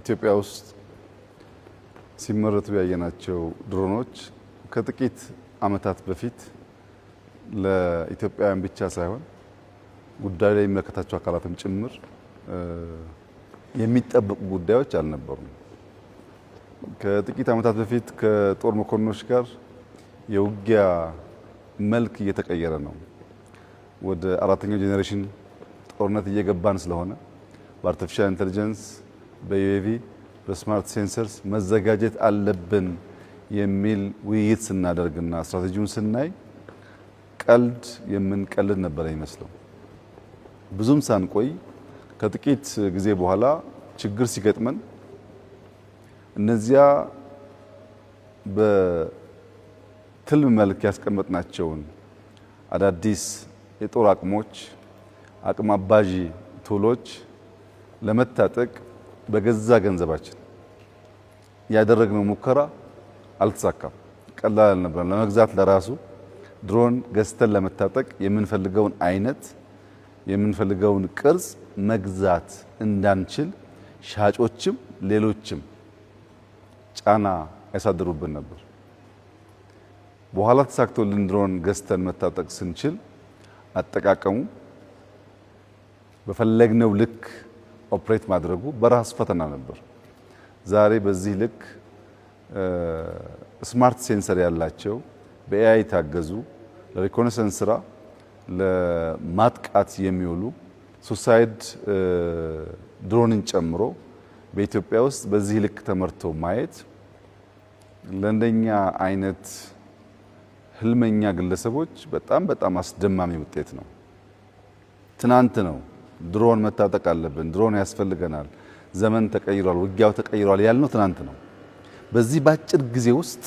ኢትዮጵያ ውስጥ ሲመረቱ ያየናቸው ድሮኖች ከጥቂት ዓመታት በፊት ለኢትዮጵያውያን ብቻ ሳይሆን ጉዳዩ ላይ የሚመለከታቸው አካላትም ጭምር የሚጠበቁ ጉዳዮች አልነበሩም። ከጥቂት ዓመታት በፊት ከጦር መኮንኖች ጋር የውጊያ መልክ እየተቀየረ ነው። ወደ አራተኛው ጄኔሬሽን ጦርነት እየገባን ስለሆነ በአርቲፊሻል ኢንተለጀንስ፣ በዩኤቪ፣ በስማርት ሴንሰርስ መዘጋጀት አለብን የሚል ውይይት ስናደርግና ስትራቴጂውን ስናይ ቀልድ የምንቀልድ ነበር ይመስለው። ብዙም ሳንቆይ ከጥቂት ጊዜ በኋላ ችግር ሲገጥመን እነዚያ በትልም መልክ ያስቀመጥናቸውን አዳዲስ የጦር አቅሞች፣ አቅም አባዢ ቱሎች ለመታጠቅ በገዛ ገንዘባችን ያደረግነው ሙከራ አልተሳካም። ቀላል አልነበረም። ለመግዛት ለራሱ ድሮን ገዝተን ለመታጠቅ የምንፈልገውን አይነት የምንፈልገውን ቅርጽ መግዛት እንዳንችል ሻጮችም ሌሎችም ጫና ያሳድሩብን ነበር። በኋላ ተሳክቶልን ድሮን ገዝተን መታጠቅ ስንችል አጠቃቀሙ በፈለግነው ልክ ኦፕሬት ማድረጉ በራሱ ፈተና ነበር። ዛሬ በዚህ ልክ ስማርት ሴንሰር ያላቸው በኤአይ ታገዙ ለሪኮነሰንስ ስራ ለማጥቃት የሚውሉ ሱሳይድ ድሮንን ጨምሮ በኢትዮጵያ ውስጥ በዚህ ልክ ተመርቶ ማየት ለእንደኛ አይነት ህልመኛ ግለሰቦች በጣም አስደማሚ ውጤት ነው። ትናንት ነው ድሮን መታጠቅ አለብን፣ ድሮን ያስፈልገናል፣ ዘመን ተቀይሯል፣ ውጊያው ተቀይሯል ያልነው ትናንት ነው። በዚህ ባጭር ጊዜ ውስጥ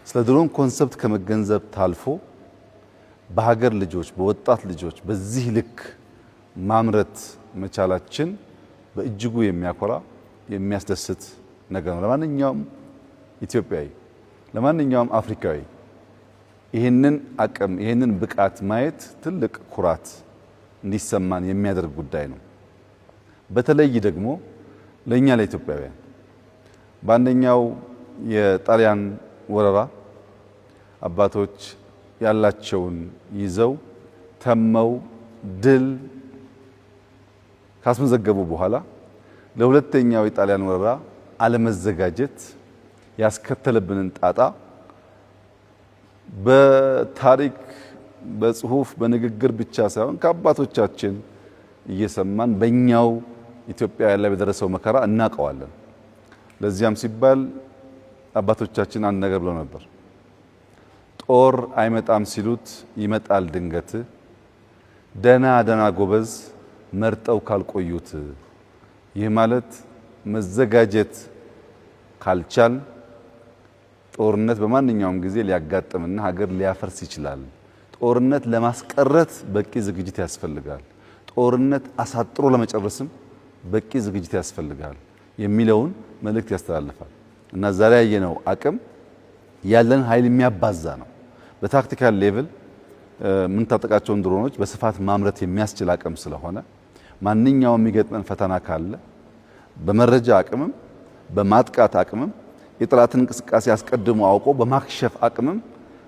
ስለ ድሮን ኮንሰፕት ከመገንዘብ ታልፎ በሀገር ልጆች በወጣት ልጆች በዚህ ልክ ማምረት መቻላችን በእጅጉ የሚያኮራ የሚያስደስት ነገር ነው። ለማንኛውም ኢትዮጵያዊ ለማንኛውም አፍሪካዊ ይህንን አቅም ይህንን ብቃት ማየት ትልቅ ኩራት እንዲሰማን የሚያደርግ ጉዳይ ነው። በተለይ ደግሞ ለኛ ለኢትዮጵያውያን በአንደኛው የጣሊያን ወረራ አባቶች ያላቸውን ይዘው ተመው ድል ካስመዘገቡ በኋላ ለሁለተኛው የጣሊያን ወረራ አለመዘጋጀት ያስከተለብንን ጣጣ በታሪክ በጽሁፍ በንግግር ብቻ ሳይሆን ከአባቶቻችን እየሰማን በእኛው ኢትዮጵያውያን ላይ በደረሰው መከራ እናውቀዋለን። ለዚያም ሲባል አባቶቻችን አንድ ነገር ብለው ነበር። ጦር አይመጣም ሲሉት ይመጣል ድንገት፣ ደና ጎበዝ መርጠው ካልቆዩት። ይህ ማለት መዘጋጀት ካልቻል ጦርነት በማንኛውም ጊዜ ሊያጋጥምና ሀገር ሊያፈርስ ይችላል። ጦርነት ለማስቀረት በቂ ዝግጅት ያስፈልጋል። ጦርነት አሳጥሮ ለመጨረስም በቂ ዝግጅት ያስፈልጋል የሚለውን መልእክት ያስተላልፋል እና ዛሬ ያየነው አቅም ያለን ኃይል የሚያባዛ ነው። በታክቲካል ሌቭል የምንታጠቃቸውን ድሮኖች በስፋት ማምረት የሚያስችል አቅም ስለሆነ ማንኛውም የሚገጥመን ፈተና ካለ በመረጃ አቅምም በማጥቃት አቅምም የጠላትን እንቅስቃሴ አስቀድሞ አውቆ በማክሸፍ አቅምም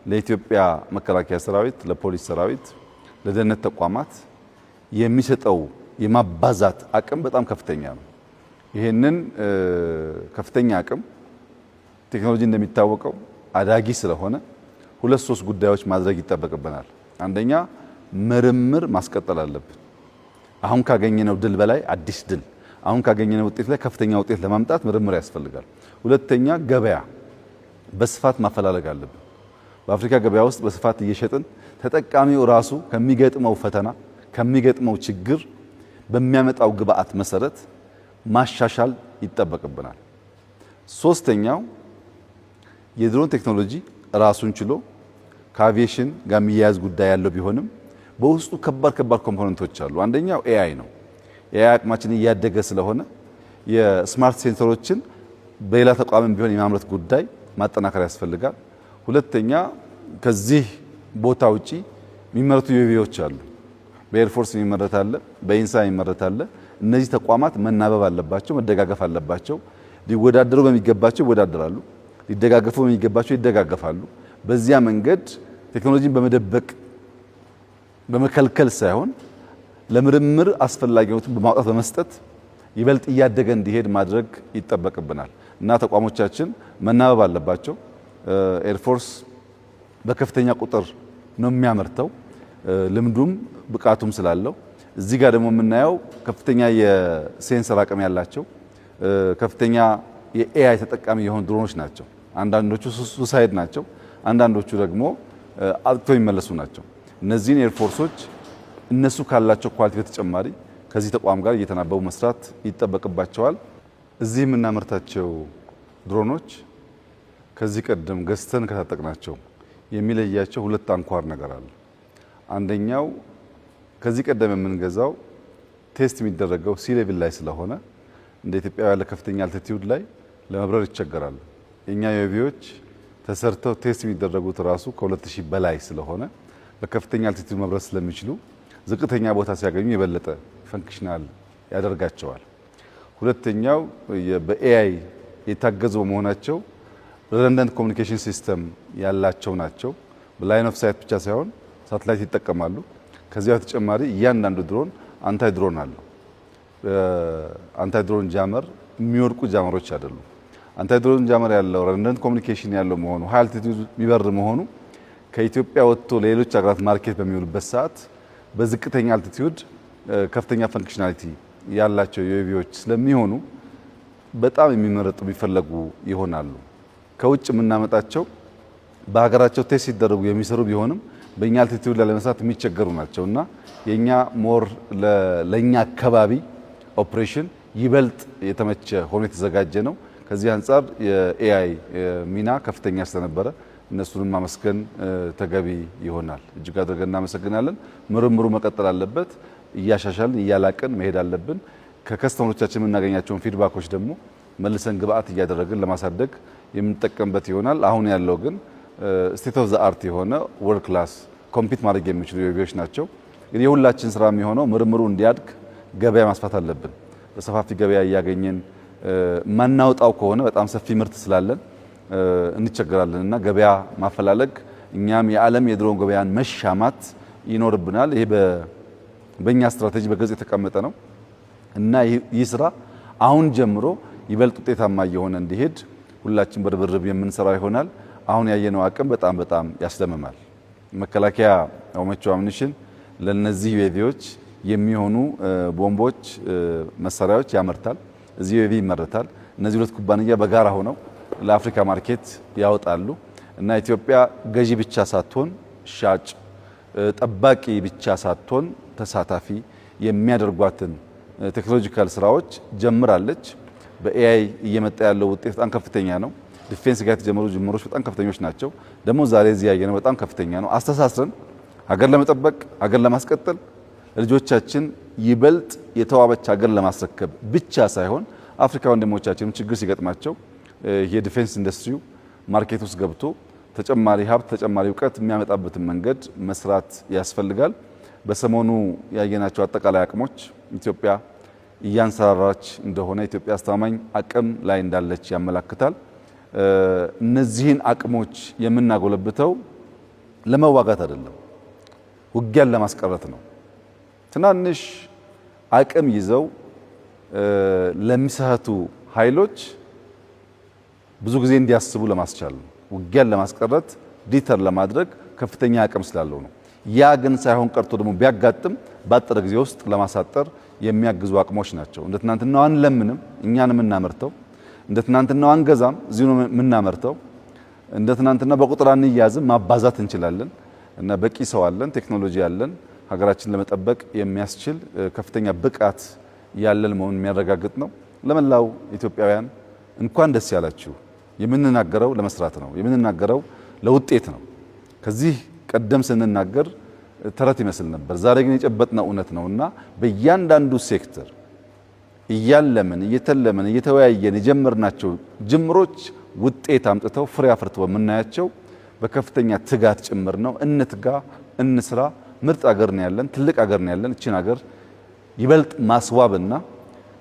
ለኢትዮጵያ መከላከያ ሰራዊት፣ ለፖሊስ ሰራዊት፣ ለደህንነት ተቋማት የሚሰጠው የማባዛት አቅም በጣም ከፍተኛ ነው። ይሄንን ከፍተኛ አቅም ቴክኖሎጂ እንደሚታወቀው አዳጊ ስለሆነ ሁለት ሶስት ጉዳዮች ማድረግ ይጠበቅብናል። አንደኛ ምርምር ማስቀጠል አለብን። አሁን ካገኘነው ድል በላይ አዲስ ድል፣ አሁን ካገኘነው ውጤት ላይ ከፍተኛ ውጤት ለማምጣት ምርምር ያስፈልጋል። ሁለተኛ ገበያ በስፋት ማፈላለግ አለብን። በአፍሪካ ገበያ ውስጥ በስፋት እየሸጥን ተጠቃሚው ራሱ ከሚገጥመው ፈተና ከሚገጥመው ችግር በሚያመጣው ግብአት መሰረት ማሻሻል ይጠበቅብናል። ሶስተኛው የድሮን ቴክኖሎጂ ራሱን ችሎ ከአቪዬሽን ጋር የሚያያዝ ጉዳይ ያለው ቢሆንም በውስጡ ከባድ ኮምፖነንቶች አሉ። አንደኛው ኤአይ ነው። ኤአይ አቅማችን እያደገ ስለሆነ የስማርት ሴንሰሮችን በሌላ ተቋምም ቢሆን የማምረት ጉዳይ ማጠናከር ያስፈልጋል። ሁለተኛ ከዚህ ቦታ ውጪ የሚመረቱ ዩኤቪዎች አሉ። በኤርፎርስ የሚመረት አለ፣ በኢንሳ የሚመረት አለ። እነዚህ ተቋማት መናበብ አለባቸው፣ መደጋገፍ አለባቸው። ሊወዳደሩ በሚገባቸው ይወዳደራሉ፣ ሊደጋገፉ በሚገባቸው ይደጋገፋሉ። በዚያ መንገድ ቴክኖሎጂን በመደበቅ በመከልከል ሳይሆን ለምርምር አስፈላጊነቱን በማውጣት በመስጠት ይበልጥ እያደገ እንዲሄድ ማድረግ ይጠበቅብናል እና ተቋሞቻችን መናበብ አለባቸው። ኤርፎርስ በከፍተኛ ቁጥር ነው የሚያመርተው ልምዱም ብቃቱም ስላለው። እዚህ ጋር ደግሞ የምናየው ከፍተኛ የሴንሰር አቅም ያላቸው ከፍተኛ የኤአይ ተጠቃሚ የሆኑ ድሮኖች ናቸው። አንዳንዶቹ ሱሳይድ ናቸው፣ አንዳንዶቹ ደግሞ አጥተው የሚመለሱ ናቸው። እነዚህን ኤርፎርሶች እነሱ ካላቸው ኳሊቲ በተጨማሪ ከዚህ ተቋም ጋር እየተናበቡ መስራት ይጠበቅባቸዋል። እዚህ የምናመርታቸው ድሮኖች ከዚህ ቀደም ገዝተን ከታጠቅናቸው የሚለያቸው ሁለት አንኳር ነገር አለ። አንደኛው ከዚህ ቀደም የምንገዛው ቴስት የሚደረገው ሲ ሌቭል ላይ ስለሆነ እንደ ኢትዮጵያ ያለ ከፍተኛ አልቲቲዩድ ላይ ለመብረር ይቸገራሉ። የኛ ዩኤቪዎች ተሰርተው ቴስት የሚደረጉት ራሱ ከ2000 በላይ ስለሆነ በከፍተኛ አልቲቲዩድ መብረር ስለሚችሉ ዝቅተኛ ቦታ ሲያገኙ የበለጠ ፈንክሽናል ያደርጋቸዋል። ሁለተኛው በኤአይ የታገዙ በመሆናቸው ሪደንደንት ኮሚኒኬሽን ሲስተም ያላቸው ናቸው። በላይን ኦፍ ሳይት ብቻ ሳይሆን ሳተላይት ይጠቀማሉ። ከዚያ በተጨማሪ እያንዳንዱ ድሮን አንታይ ድሮን አለው። አንታይ ድሮን ጃመር የሚወድቁ ጃመሮች አይደሉም። አንታይ ድሮን ጃመር ያለው ሪደንደንት ኮሚኒኬሽን ያለው መሆኑ ሃይ አልቲቲዩድ የሚበር መሆኑ ከኢትዮጵያ ወጥቶ ለሌሎች ሀገራት ማርኬት በሚውልበት ሰዓት በዝቅተኛ አልቲቲዩድ ከፍተኛ ፈንክሽናሊቲ ያላቸው ዩኤቪዎች ስለሚሆኑ በጣም የሚመረጡ የሚፈለጉ ይሆናሉ። ከውጭ የምናመጣቸው በሀገራቸው ቴስት ሲደረጉ የሚሰሩ ቢሆንም በእኛ አልቲቲዩድ ላይ ለመስራት የሚቸገሩ ናቸው እና የኛ ሞር ለኛ አካባቢ ኦፕሬሽን ይበልጥ የተመቸ ሆኖ የተዘጋጀ ነው። ከዚህ አንጻር የኤአይ ሚና ከፍተኛ ስለነበረ እነሱንም ማመስገን ተገቢ ይሆናል። እጅግ አድርገን እናመሰግናለን። ምርምሩ መቀጠል አለበት። እያሻሻልን እያላቅን መሄድ አለብን። ከከስተመሮቻችን የምናገኛቸውን ፊድባኮች ደግሞ መልሰን ግብአት እያደረግን ለማሳደግ የምንጠቀምበት ይሆናል። አሁን ያለው ግን ስቴት ኦፍ ዘ አርት የሆነ ወርልድ ክላስ ኮምፒት ማድረግ የሚችሉ ዩኤቪዎች ናቸው። እንግዲህ የሁላችን ስራ የሚሆነው ምርምሩ እንዲያድግ ገበያ ማስፋት አለብን። በሰፋፊ ገበያ እያገኘን ማናውጣው ከሆነ በጣም ሰፊ ምርት ስላለን እንቸገራለን እና ገበያ ማፈላለግ እኛም የዓለም የድሮን ገበያን መሻማት ይኖርብናል። ይሄ በእኛ ስትራቴጂ በግልጽ የተቀመጠ ነው እና ይህ ስራ አሁን ጀምሮ ይበልጥ ውጤታማ እየሆነ እንዲሄድ ሁላችን በርብርብ የምንሰራ ይሆናል። አሁን ያየነው አቅም በጣም ያስደምማል። መከላከያ ኦሜቾ አምኒሽን ለነዚህ ዩኤቪዎች የሚሆኑ ቦምቦች፣ መሳሪያዎች ያመርታል። እዚህ ዩኤቪ ይመረታል። እነዚህ ሁለት ኩባንያ በጋራ ሆነው ለአፍሪካ ማርኬት ያወጣሉ እና ኢትዮጵያ ገዢ ብቻ ሳትሆን ሻጭ፣ ጠባቂ ብቻ ሳትሆን ተሳታፊ የሚያደርጓትን ቴክኖሎጂካል ስራዎች ጀምራለች። በኤአይ እየመጣ ያለው ውጤት በጣም ከፍተኛ ነው። ዲፌንስ ጋር የተጀመሩ ጅምሮች በጣም ከፍተኞች ናቸው። ደግሞ ዛሬ እዚህ ያየነው በጣም ከፍተኛ ነው። አስተሳስረን ሀገር ለመጠበቅ ሀገር ለማስቀጠል ልጆቻችን ይበልጥ የተዋበች ሀገር ለማስረከብ ብቻ ሳይሆን አፍሪካ ወንድሞቻችንም ችግር ሲገጥማቸው የዲፌንስ ኢንዱስትሪው ማርኬት ውስጥ ገብቶ ተጨማሪ ሀብት ተጨማሪ እውቀት የሚያመጣበትን መንገድ መስራት ያስፈልጋል። በሰሞኑ ያየናቸው አጠቃላይ አቅሞች ኢትዮጵያ እያንሰራራች እንደሆነ ኢትዮጵያ አስተማማኝ አቅም ላይ እንዳለች ያመላክታል። እነዚህን አቅሞች የምናጎለብተው ለመዋጋት አይደለም፣ ውጊያን ለማስቀረት ነው። ትናንሽ አቅም ይዘው ለሚሰህቱ ኃይሎች ብዙ ጊዜ እንዲያስቡ ለማስቻል ነው። ውጊያን ለማስቀረት ዲተር ለማድረግ ከፍተኛ አቅም ስላለው ነው። ያ ግን ሳይሆን ቀርቶ ደግሞ ቢያጋጥም ባጠረ ጊዜ ውስጥ ለማሳጠር የሚያግዙ አቅሞች ናቸው። እንደ ትናንትናው አንለምንም፣ እኛን የምናመርተው እንደ ትናንትናው አንገዛም፣ እዚሁ ነው የምናመርተው። እንደ ትናንትና በቁጥር አንያዝም፣ ማባዛት እንችላለን እና በቂ ሰው አለን፣ ቴክኖሎጂ አለን። ሀገራችን ለመጠበቅ የሚያስችል ከፍተኛ ብቃት ያለን መሆኑን የሚያረጋግጥ ነው። ለመላው ኢትዮጵያውያን እንኳን ደስ ያላችሁ። የምንናገረው ለመስራት ነው፣ የምንናገረው ለውጤት ነው። ከዚህ ቀደም ስንናገር ተረት ይመስል ነበር። ዛሬ ግን የጨበጥነው እውነት ነውና በእያንዳንዱ ሴክተር እያለምን እየተለምን እየተወያየን የጀመርናቸው ጅምሮች ውጤት አምጥተው ፍሬ አፍርተው የምናያቸው በከፍተኛ ትጋት ጭምር ነው። እንትጋ፣ እንስራ። ምርጥ አገር ነው ያለን፣ ትልቅ አገር ነው ያለን። እቺን አገር ይበልጥ ማስዋብና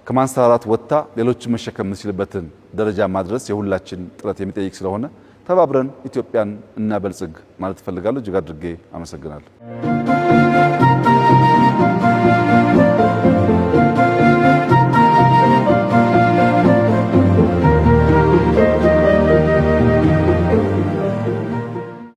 ከማንሰራራት ወጥታ ሌሎችን መሸከም የምትችልበትን ደረጃ ማድረስ የሁላችን ጥረት የሚጠይቅ ስለሆነ ተባብረን ኢትዮጵያን እናበልጽግ ማለት እፈልጋለሁ። እጅግ አድርጌ አመሰግናለሁ።